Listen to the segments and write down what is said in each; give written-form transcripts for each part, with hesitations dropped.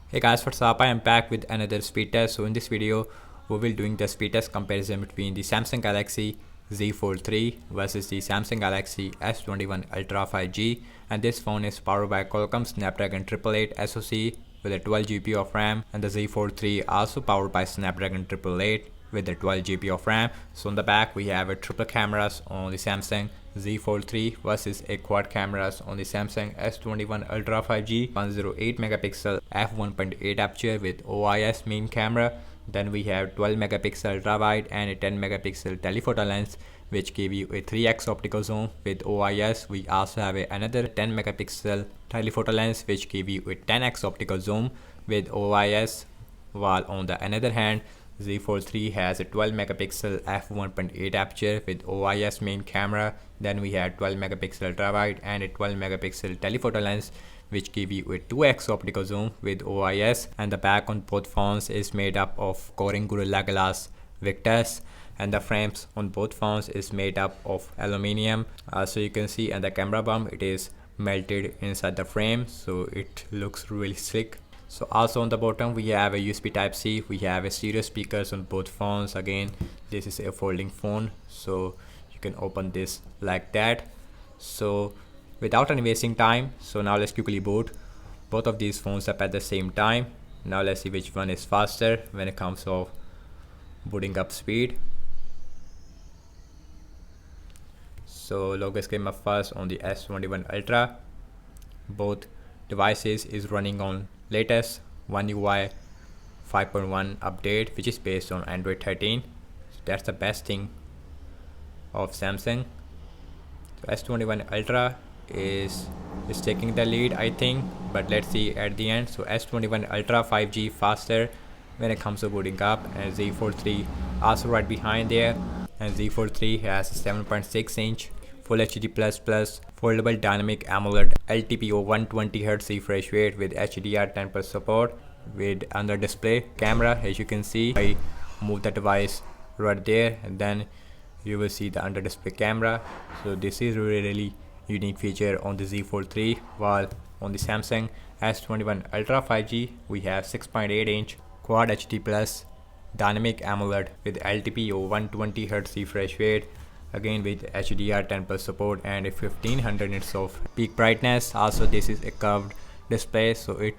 Hey guys, what's up? I am back with another speed test. So in this video, we will doing the speed test comparison between the Samsung Galaxy Z Fold 3 versus the Samsung Galaxy S21 Ultra 5G. And this phone is powered by Qualcomm Snapdragon 888 SoC with a 12 GB of RAM, and the Z Fold 3 also powered by Snapdragon 888 with a 12 GB of RAM. So on the back we have a triple cameras on the Samsung Z Fold 3 versus a quad cameras on the Samsung S21 Ultra 5G, 108 megapixel f1.8 aperture with OIS main camera. Then we have 12 megapixel ultra wide and a 10 megapixel telephoto lens which give you a 3x optical zoom with OIS. We also have another 10 megapixel telephoto lens which give you a 10x optical zoom with OIS, while on the another hand Z Fold 3 has a 12 megapixel f1.8 aperture with OIS main camera. Then we have 12 megapixel ultra wide and a 12 megapixel telephoto lens which give you a 2x optical zoom with OIS. And the back on both phones is made up of Corning Gorilla Glass Victus, and the frames on both phones is made up of aluminium. So you can see, and the camera bump, it is melted inside the frame, so it looks really slick. So also on the bottom we have a USB type C. We have a stereo speakers on both phones. Again, this is a folding phone, so you can open this like that. So without any wasting time, so now let's quickly boot both of these phones up at the same time. Now let's see which one is faster when it comes to booting up speed. So logos came up first on the S21 Ultra. Both devices is running on latest OneUI 5.1 update, which is based on Android 13. So that's the best thing of Samsung. So S21 Ultra is taking the lead, I think, but let's see at the end. So S21 Ultra 5G faster when it comes to booting up, and Z Fold 3 also right behind there. And Z Fold 3 has a 7.6 inch Full HD++ foldable dynamic AMOLED LTPO 120Hz refresh rate with HDR10+ support with under display camera. As you can see, I move the device right there and then you will see the under display camera. So this is really unique feature on the Z Fold 3, while on the Samsung S21 Ultra 5G we have 6.8 inch Quad HD+ dynamic AMOLED with LTPO 120Hz refresh rate, again with HDR10+ support and a 1500 nits of peak brightness. Also this is a curved display, so it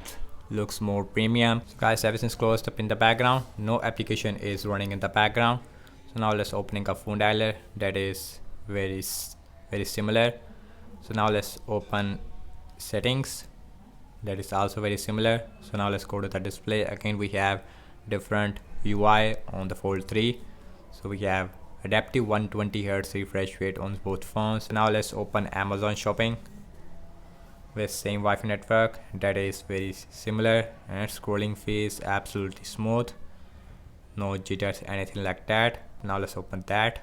looks more premium. So guys, everything's closed up in the background, no application is running in the background. So now let's opening a phone dialer that is very similar. So now let's open settings, that is also very similar. So now let's go to the display. Again we have different UI on the Fold 3. So we have adaptive 120Hz refresh rate on both phones. So now let's open Amazon Shopping with same Wi-Fi network, that is very similar, and scrolling fees absolutely smooth, no jitters, anything like that. Now let's open that,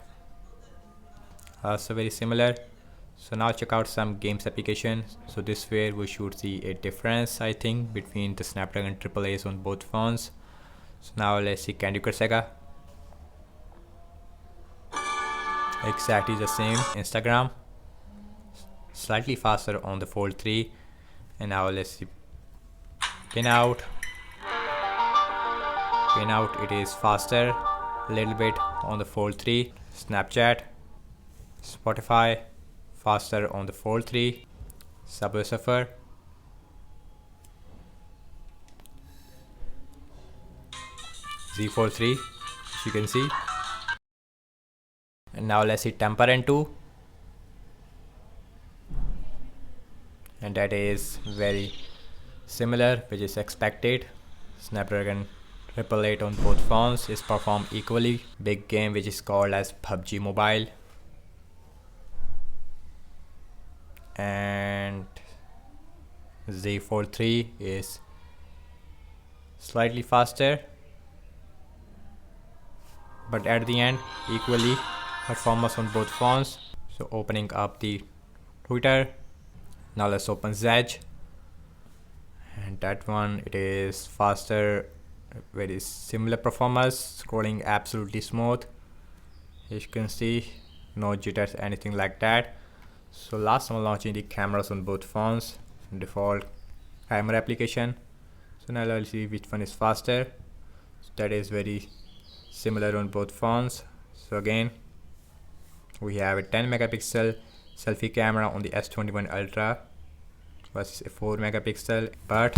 also very similar. So now check out some games applications. So this way we should see a difference, I think, between the Snapdragon AAA's on both phones. So now let's see Candy Crush Saga, exactly the same. Instagram, slightly faster on the Fold 3. And now let's see Pinout, it is faster a little bit on the Fold 3. Snapchat, Spotify, faster on the Fold 3. Subway Surfer, Z Fold 3, as you can see. And now let's see Temperament 2, and that is very similar, which is expected. Snapdragon 888 on both phones is performed equally. Big game which is called as PUBG Mobile, and Z Fold 3 is slightly faster, but at the end equally performance on both phones. So opening up the Twitter, now let's open Zedge, and that one, it is faster, very similar performance, scrolling absolutely smooth, as you can see, no jitters, anything like that. So last I'm launching the cameras on both phones, default camera application. So now let's see which one is faster. So that is very similar on both phones. So again, we have a 10 megapixel selfie camera on the S21 Ultra versus a 4 megapixel, but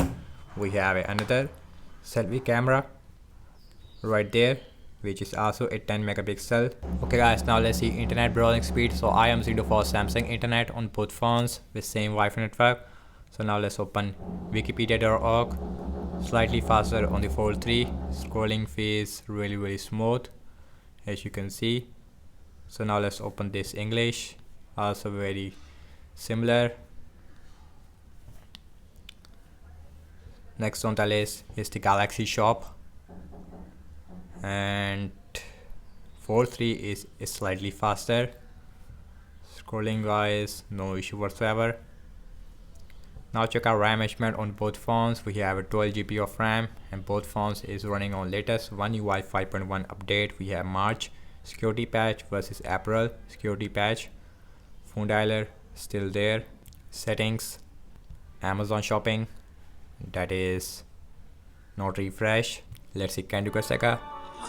we have another selfie camera right there which is also a 10 megapixel. Okay guys, now let's see internet browsing speed. So I am using for Samsung internet on both phones with same Wi-Fi network. So now let's open wikipedia.org. Slightly faster on the Fold 3. Scrolling feels really smooth as you can see. So now let's open this English, also very similar. Next on the list is the Galaxy Shop, and Fold 3 is slightly faster. Scrolling wise, no issue whatsoever. Now check our RAM management on both phones. We have a 12 GB of RAM and both phones is running on latest OneUI 5.1 update. We have March security patch versus April security patch. Phone dialer still there. Settings, Amazon shopping, that is not refresh. Let's see Candy Crush Saga,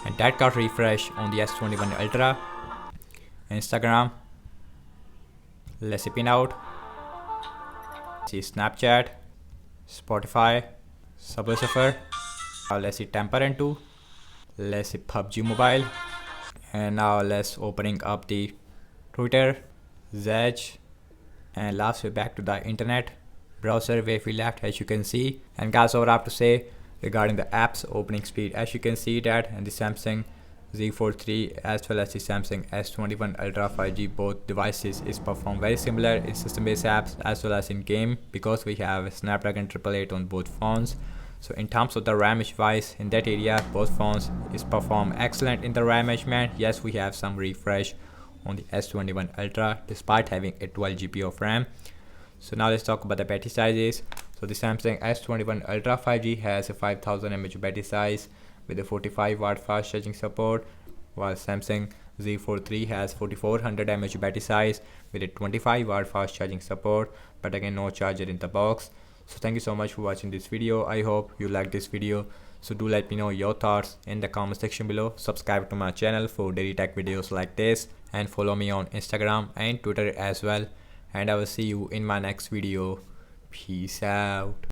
and that got refresh on the S21 Ultra. Instagram, let's see pin out. See Snapchat, Spotify, Subway Surfer. Let's see Temper 2. Let's see PUBG Mobile. And now let's opening up the Twitter, Zedge, and last we're back to the internet browser where we left, as you can see. And guys, what I have to say regarding the apps opening speed, as you can see that, and the Samsung Z Fold 3 as well as the Samsung S21 Ultra 5G, both devices is perform very similar in system based apps as well as in game, because we have Snapdragon 888 on both phones. So in terms of the RAM device, in that area both phones is perform excellent in the RAM management. Yes, we have some refresh on the S21 Ultra despite having a 12 GB of RAM. So now let's talk about the battery sizes. So the Samsung S21 Ultra 5G has a 5000 mAh battery size with a 45 watt fast charging support, while Samsung Z Fold 3 has 4400 mAh battery size with a 25 watt fast charging support, but again no charger in the box. So thank you so much for watching this video. I hope you like this video. So do let me know your thoughts in the comment section below. Subscribe to my channel for daily tech videos like this, and follow me on Instagram and Twitter as well. And I will see you in my next video. Peace out.